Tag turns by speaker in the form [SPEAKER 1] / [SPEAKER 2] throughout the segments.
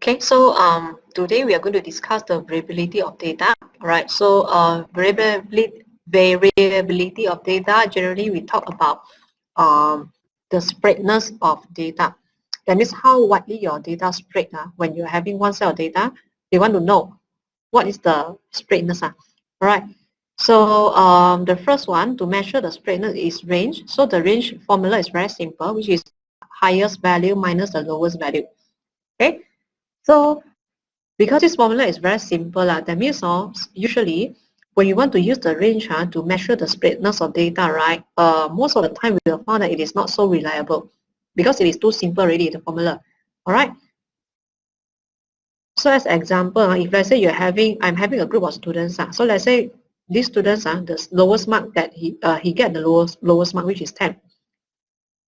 [SPEAKER 1] Okay, so today we are going to discuss the variability of data. All right, so variability of data, generally we talk about the spreadness of data. That means how widely your data spread. When you're having one set of data, they want to know what is the spreadness. All right, so the first one to measure the spreadness is range. So the range formula is very simple, which is highest value minus the lowest value. Okay. So because this formula is very simple, that means usually when you want to use the range to measure the spreadness of data, right, most of the time we will find that it is not so reliable because it is too simple already, the formula. All right. So as example, if let's say I'm having a group of students, so let's say these students, the lowest mark that he get the lowest mark, which is 10.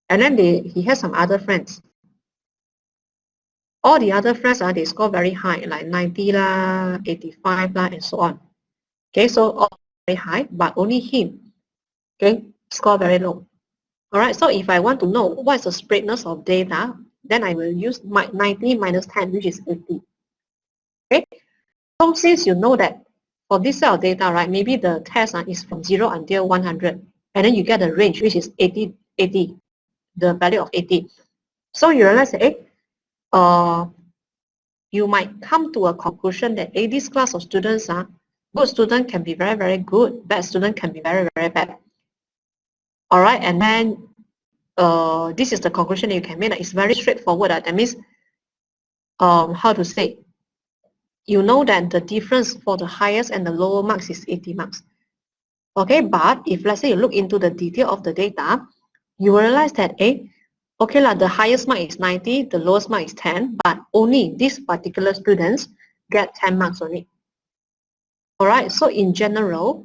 [SPEAKER 1] And then he has some other friends. All the other friends, they score very high, like 90 lah, 85 lah, and so on. Okay, so all very high, but only him, okay, score very low. All right, so if I want to know what is the spreadness of data, then I will use 90 minus 10, which is 80. Okay, so since you know that for this set of data, right, maybe the test is from 0 until 100, and then you get a range, which is 80, the value of 80. So you realize that, you might come to a conclusion that this class of students, good student can be very, very good, bad student can be very, very bad. All right, and then this is the conclusion that you can make. It's very straightforward. That means, how to say, you know that the difference for the highest and the lower marks is 80 marks. Okay, but if let's say you look into the detail of the data, you will realize that, okay, the highest mark is 90, the lowest mark is 10, but only these particular students get 10 marks only. All right, so in general,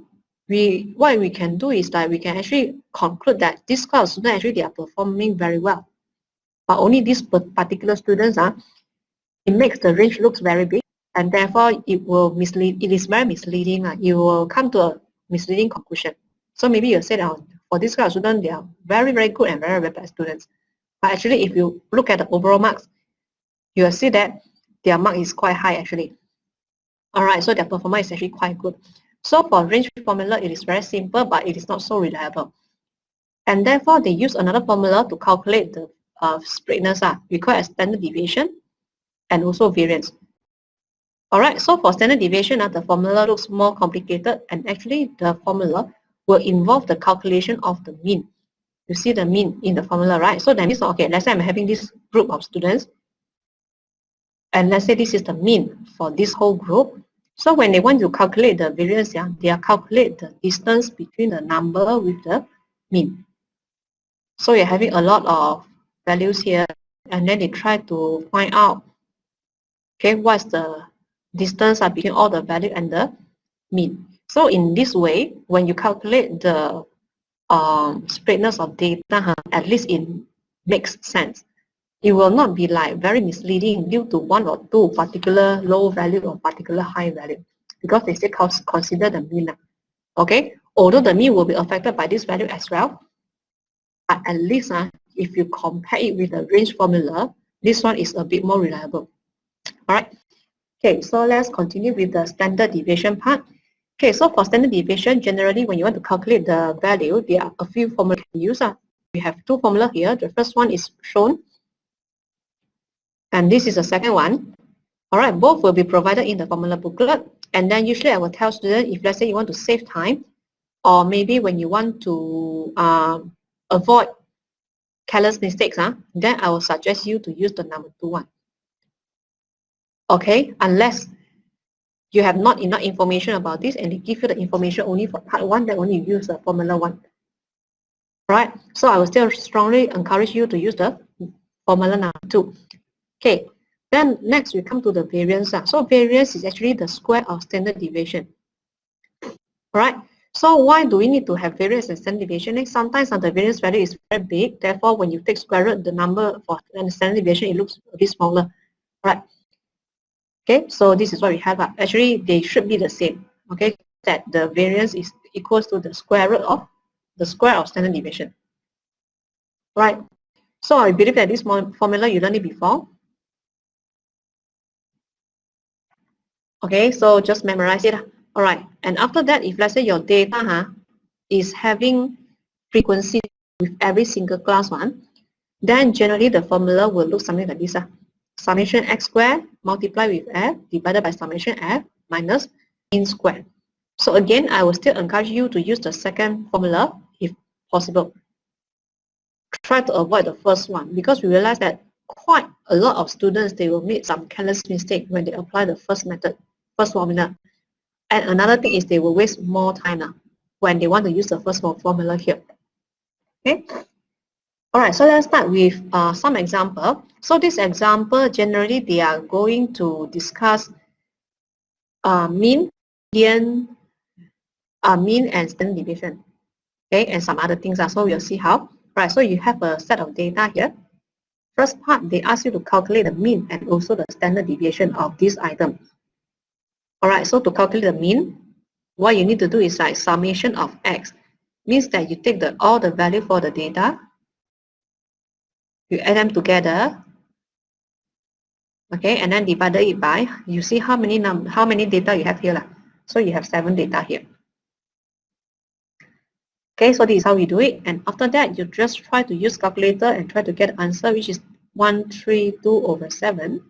[SPEAKER 1] what we can do is that we can actually conclude that this class of students actually they are performing very well. But only these particular students, it makes the range looks very big, and therefore it will mislead. It is very misleading. You will come to a misleading conclusion. So maybe you say that for this class of students, they are very, very good and very, very bad students. But actually, if you look at the overall marks, you will see that their mark is quite high actually. All right, so their performance is actually quite good. So for range formula, it is very simple, but it is not so reliable. And therefore, they use another formula to calculate the spreadness. We call it standard deviation and also variance. All right, so for standard deviation, the formula looks more complicated, and actually the formula will involve the calculation of the mean. You see the mean in the formula, right? So that means, okay, let's say I'm having this group of students, and let's say this is the mean for this whole group. So when they want to calculate the variance, they calculate the distance between the number with the mean. So you're having a lot of values here, and then they try to find out, okay, what's the distance between all the value and the mean. So in this way, when you calculate the spreadness of data, at least it makes sense. It will not be like very misleading due to one or two particular low value or particular high value, because they still consider the mean. Okay, although the mean will be affected by this value as well, but at least if you compare it with the range formula, this one is a bit more reliable. All right. Okay, so let's continue with the standard deviation part. Okay, so for standard deviation, generally when you want to calculate the value, there are a few formulas you can use. We have two formulas here. The first one is shown, and this is the second one. All right, both will be provided in the formula booklet. And then usually I will tell students, if let's say you want to save time, or maybe when you want to avoid careless mistakes, then I will suggest you to use the number 2 one. Okay, unless you have not enough information about this and they give you the information only for part 1, then only use the formula 1. Right, so I will still strongly encourage you to use the formula number 2. Okay, then next we come to the variance. So variance is actually the square of standard deviation. Right, so why do we need to have variance and standard deviation? Sometimes the variance value is very big, therefore when you take square root, the number for standard deviation, it looks a bit smaller. Right. Okay, so this is what we have. Actually, they should be the same. Okay, that the variance is equals to the square root of the square of standard deviation. Right. So I believe that this formula you learned it before. Okay, so just memorize it. All right, and after that, if let's say your data is having frequency with every single class one, then generally the formula will look something like this. Summation x squared multiplied with f divided by summation f minus mean squared. So again, I will still encourage you to use the second formula if possible. Try to avoid the first one because we realize that quite a lot of students, they will make some careless mistake when they apply the first method, first formula. And another thing is they will waste more time now when they want to use the first formula here. Okay. All right, so let's start with some example. So this example, generally they are going to discuss mean, median, mean and standard deviation, okay, and some other things. So we'll see how. Right, so you have a set of data here. First part, they ask you to calculate the mean and also the standard deviation of this item. All right, so to calculate the mean, what you need to do is like summation of x. Means that you take all the value for the data, you add them together, okay, and then divide it by, you see how many data you have here. So you have 7 data here. Okay, so this is how we do it. And after that, you just try to use calculator and try to get an answer, which is 132/7.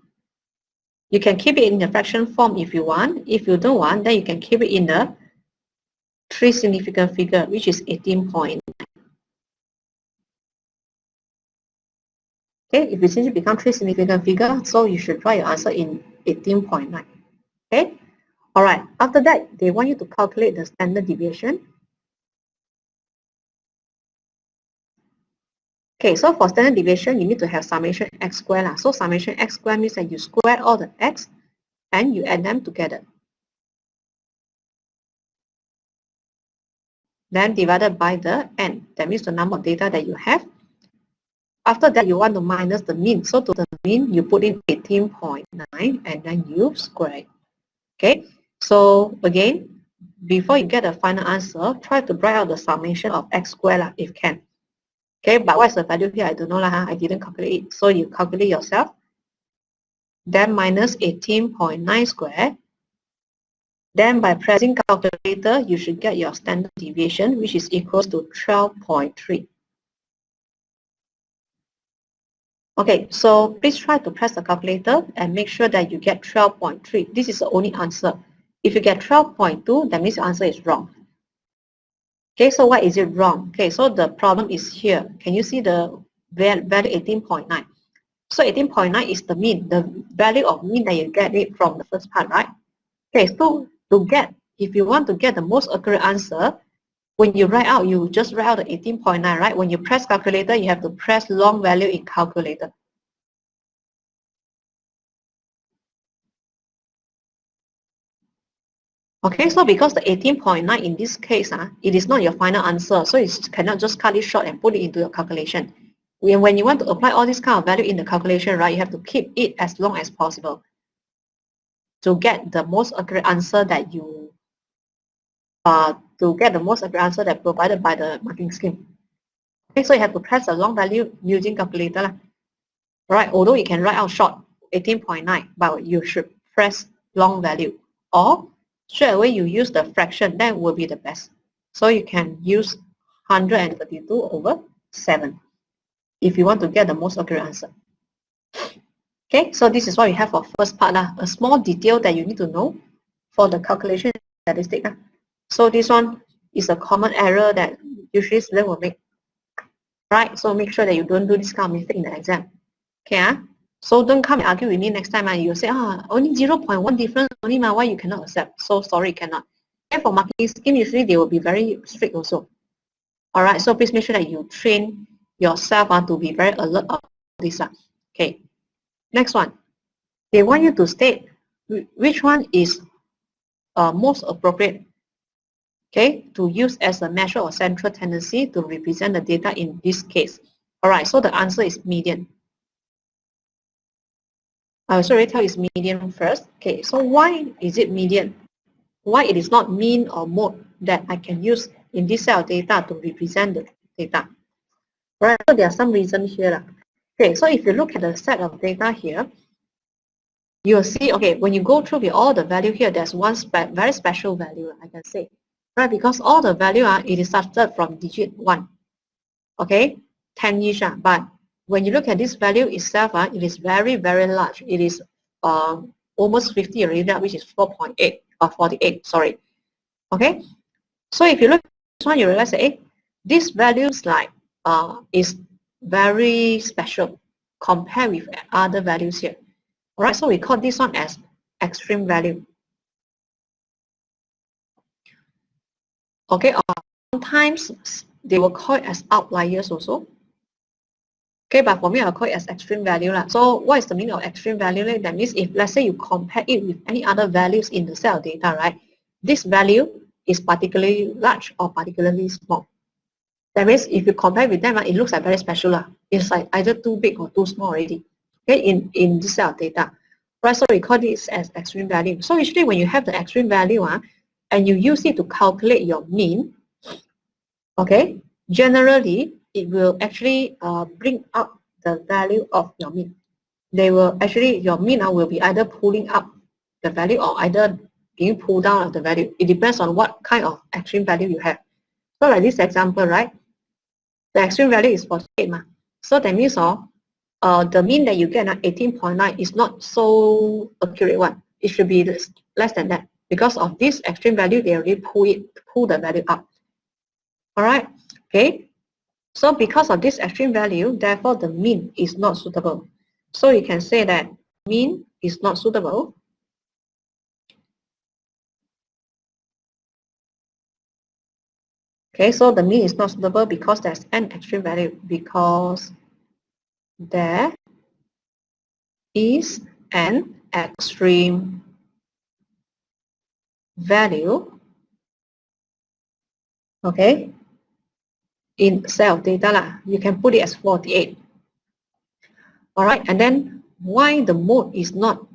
[SPEAKER 1] You can keep it in the fraction form if you want. If you don't want, then you can keep it in the 3 significant figure, which is 18.9. Okay, if you change it become 3 significant figure, so you should try your answer in 18.9. Okay, all right. After that, they want you to calculate the standard deviation. Okay, so for standard deviation, you need to have summation x squared. So summation x squared means that you square all the x and you add them together. Then divided by the n, that means the number of data that you have. After that, you want to minus the mean. So to the mean, you put in 18.9 and then you square it. Okay, so again, before you get the final answer, try to write out the summation of x squared if can. Okay, but what's the value here? I don't know. I didn't calculate it. So you calculate yourself. Then minus 18.9 squared. Then by pressing calculator, you should get your standard deviation, which is equal to 12.3. Okay, so please try to press the calculator and make sure that you get 12.3. This is the only answer. If you get 12.2, that means the answer is wrong. Okay, so why is it wrong? Okay, so the problem is here. Can you see the value 18.9? So 18.9 is the mean, the value of mean that you get it from the first part, right? Okay, so if you want to get the most accurate answer, when you write out, you just write out the 18.9, right? When you press calculator, you have to press long value in calculator. Okay, so because the 18.9 in this case, it is not your final answer, so you cannot just cut it short and put it into your calculation. When you want to apply all this kind of value in the calculation, right, you have to keep it as long as possible to get the most accurate answer that provided by the marking scheme. Okay, so you have to press a long value using calculator, right? Although you can write out short 18.9, but you should press long value, or straight away you use the fraction. That will be the best. So you can use 132/7 if you want to get the most accurate answer. Okay, so this is what we have for first part. A small detail that you need to know for the calculation statistic. So this one is a common error that usually students will make. Right, so make sure that you don't do this kind of mistake in the exam. Okay, so don't come and argue with me next time. You say, only 0.1 difference only, why you cannot accept? So sorry, cannot. Okay, for marking scheme, usually they will be very strict also. All right, so please make sure that you train yourself to be very alert of this. Okay, next one. They want you to state which one is most appropriate, okay, to use as a measure of central tendency to represent the data in this case. All right, so the answer is median. I will already tell you it's median first. Okay, so why is it median? Why it is not mean or mode that I can use in this set of data to represent the data? Right, so there are some reasons here. Okay, so if you look at the set of data here, you'll see, okay, when you go through with all the value here, there's one very special value, I can say, right? Because all the value, it is started from digit 1, okay, 10-ish, but when you look at this value itself, it is very, very large. It is almost 50 already, which is 4.8 or 48, sorry, okay? So if you look at this one, you realize that, hey, this value is very special compared with other values here. All right, so we call this one as extreme value. Okay, sometimes they will call it as outliers also. Okay, but for me, I'll call it as extreme value. So what is the meaning of extreme value? That means if, let's say, you compare it with any other values in the set of data, right? This value is particularly large or particularly small. That means if you compare with them, it looks like very special. It's like either too big or too small already. Okay, in this set of data. Right, so we call this as extreme value. So usually when you have the extreme value, and you use it to calculate your mean, okay, generally it will actually bring up the value of your mean. They will actually, your mean will be either pulling up the value or either being pulled down of the value. It depends on what kind of extreme value you have. So like this example, right? The extreme value is 48. So that means the mean that you get 18.9 is not so accurate one. It should be less than that. Because of this extreme value, they already pull the value up. All right. Okay. So because of this extreme value, therefore the mean is not suitable. So you can say that mean is not suitable. Okay, so the mean is not suitable because there's an extreme value, because there is an extreme value, okay, in set of data. You can put it as 48. All right, and then why the mode is not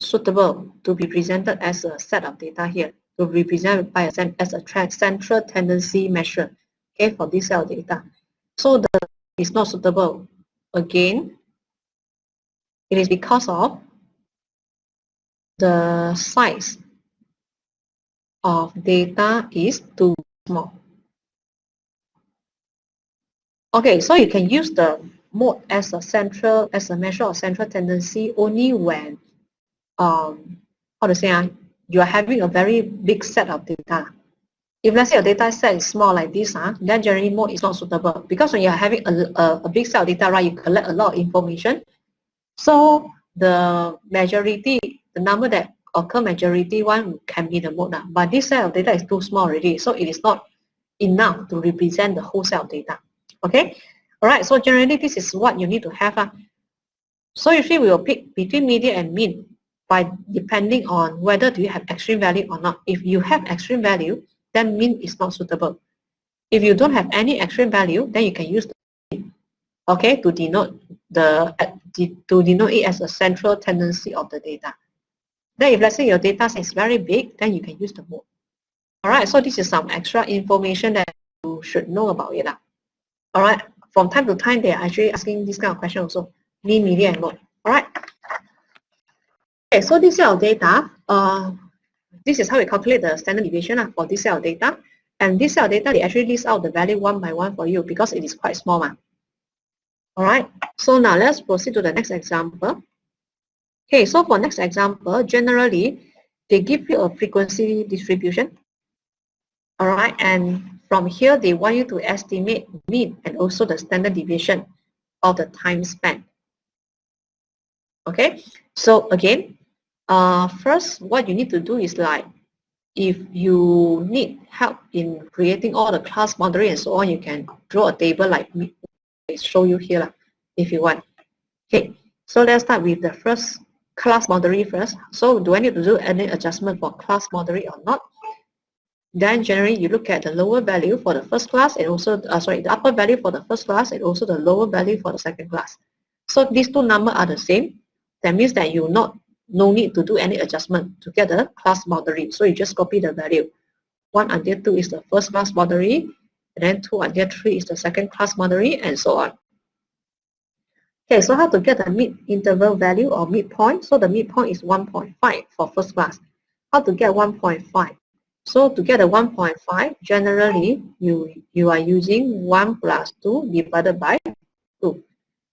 [SPEAKER 1] suitable to be presented as a set of data here, to be presented by as a central tendency measure, okay, for this set of data. So the is not suitable. Again, it is because of the size of data is too small. Okay, so you can use the mode as a measure of central tendency only when how to say you are having a very big set of data. If let's say your data set is small like this, then generally mode is not suitable, because when you're having a big set of data, right, you collect a lot of information. So the majority, the number that occur majority one can be the mode. But this set of data is too small already, so it is not enough to represent the whole set of data. Okay, all right, so generally this is what you need to have. So usually we will pick between median and mean by depending on whether do you have extreme value or not. If you have extreme value, then mean is not suitable. If you don't have any extreme value, then you can use the mean, okay, to denote it as a central tendency of the data. Then if let's say your data set is very big, then you can use the mode. All right, so this is some extra information that you should know about it. All right, from time to time, they are actually asking this kind of question also, mean, median, and mode. All right. Okay, so this set of data, this is how we calculate the standard deviation for this set of data. And this set of data, they actually list out the value one by one for you because it is quite small. All right, so now let's proceed to the next example. Okay, so for next example, generally, they give you a frequency distribution. All right, and from here, they want you to estimate mean and also the standard deviation of the time span. Okay, so again, first, what you need to do is like, if you need help in creating all the class boundary and so on, you can draw a table like me, I show you here if you want. Okay, so let's start with the first class boundary first. So do I need to do any adjustment for class boundary or not? Then generally you look at the lower value for the first class and also, the upper value for the first class and also the lower value for the second class. So these two numbers are the same. That means that you no need to do any adjustment to get the class boundary. So you just copy the value. 1 until 2 is the first class boundary, and then 2 until 3 is the second class boundary, and so on. Okay, so how to get the mid-interval value or midpoint? So the midpoint is 1.5 for first class. How to get 1.5? So to get the 1.5, generally you are using 1 plus 2 divided by 2.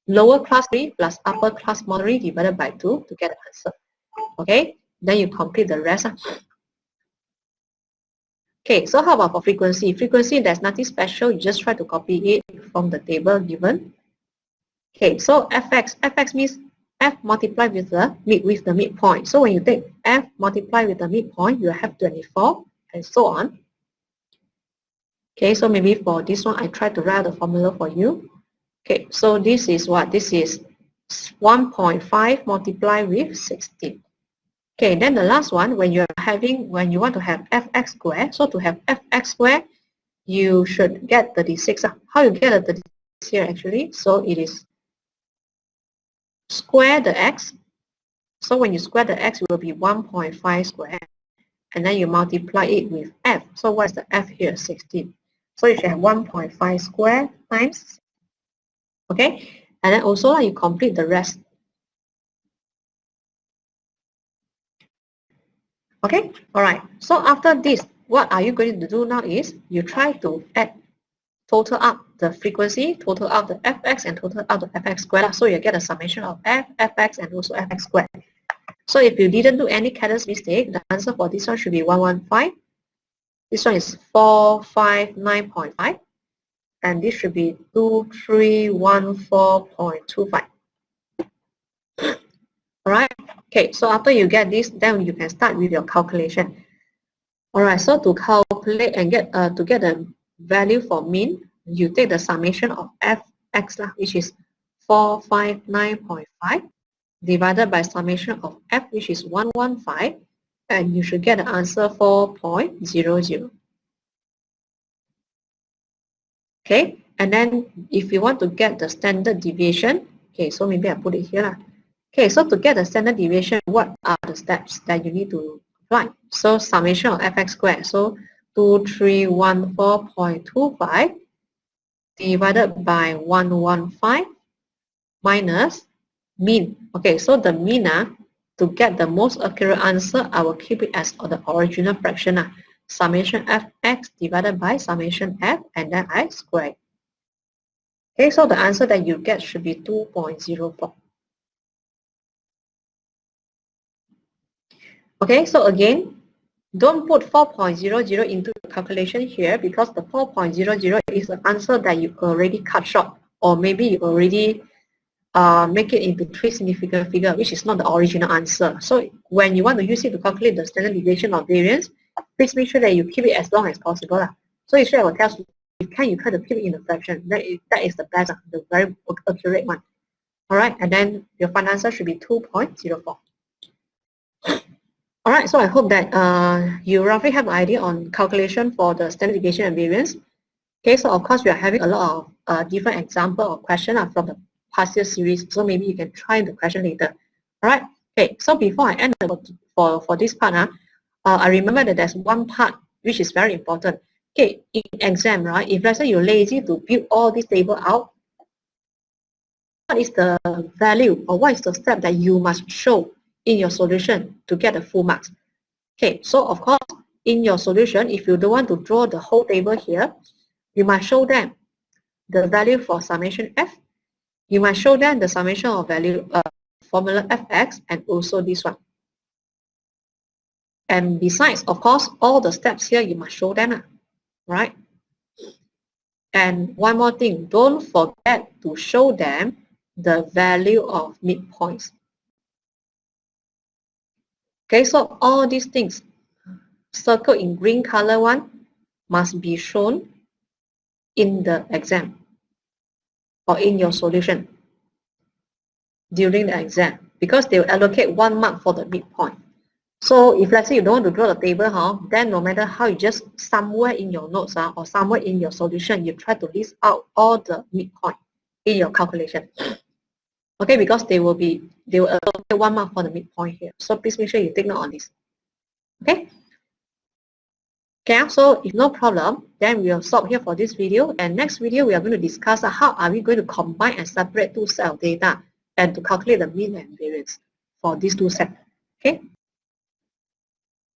[SPEAKER 1] Lower class 3 plus upper class mod 3 divided by 2 to get the answer. Okay, then you complete the rest. Okay, so how about for frequency? Frequency, there's nothing special. You just try to copy it from the table given. Okay, so fx means f multiplied with the midpoint. So when you take f multiplied with the midpoint, you have 24 and so on. Okay, so maybe for this one, I try to write the formula for you. Okay, so this is what? This is 1.5 multiplied with 16. Okay, then the last one, when you want to have fx squared, so to have fx squared, you should get 36. How you get the 36 here actually? So it is square the x. So when you square the x, it will be 1.5 squared. And then you multiply it with f. So what is the f here? 16. So you should have 1.5 squared times. Okay, and then also you complete the rest. Okay, all right. So after this, what are you going to do now is you try to total up the frequency, total up the fx, and total up the fx squared. So you get a summation of fx, and also fx squared. So if you didn't do any careless mistake, the answer for this one should be 115. This one is 459.5. And this should be 2314.25. Alright, okay, so after you get this, then you can start with your calculation. Alright, so to calculate and get the value for mean, you take the summation of fx, which is 459.5, divided by summation of f, which is 115, and you should get the answer 4.00. Okay, and then if you want to get the standard deviation, okay, so maybe I put it here. Okay, so to get the standard deviation, what are the steps that you need to apply? So summation of fx squared, so 2314.25 divided by 115 minus mean. Okay, so the mean, to get the most accurate answer, I will keep it as the original fraction. Summation fx divided by summation f, and then I square. Okay, so the answer that you get should be 2.04. Okay, so again, don't put 4.00 into the calculation here because the 4.00 is the answer that you already cut short, or maybe you already make it into 3 significant figure, which is not the original answer. So when you want to use it to calculate the standard deviation or variance, please make sure that you keep it as long as possible. So usually I will tell you, you try to keep it in a fraction. That is the best, the very accurate one. Alright, and then your final answer should be 2.04. Alright, so I hope that you roughly have an idea on calculation for the standard deviation and variance. Okay, so of course we are having a lot of different example or question from the past year series, so maybe you can try the question later. Alright, okay, so before I end for this part, I remember that there's one part which is very important. Okay, in exam, right, if let's say you're lazy to build all this table out, what is the value or what is the step that you must show in your solution to get the full marks? Okay, so of course, in your solution, if you don't want to draw the whole table here, you must show them the value for summation f. You must show them the summation of value formula fx, and also this one. And besides, of course, all the steps here you must show them, right? And one more thing, don't forget to show them the value of midpoints. Okay, so all these things circled in green color one must be shown in the exam or in your solution during the exam, because they will allocate 1 mark for the midpoint. So if let's say you don't want to draw the table, then no matter how, you just somewhere in your notes or somewhere in your solution, you try to list out all the midpoint in your calculation. Okay, because they will allocate 1 mark for the midpoint here. So please make sure you take note on this. Okay. Okay, so if no problem, then we'll stop here for this video. And next video, we are going to discuss how are we going to combine and separate two sets of data and to calculate the mean and variance for these two sets. Okay.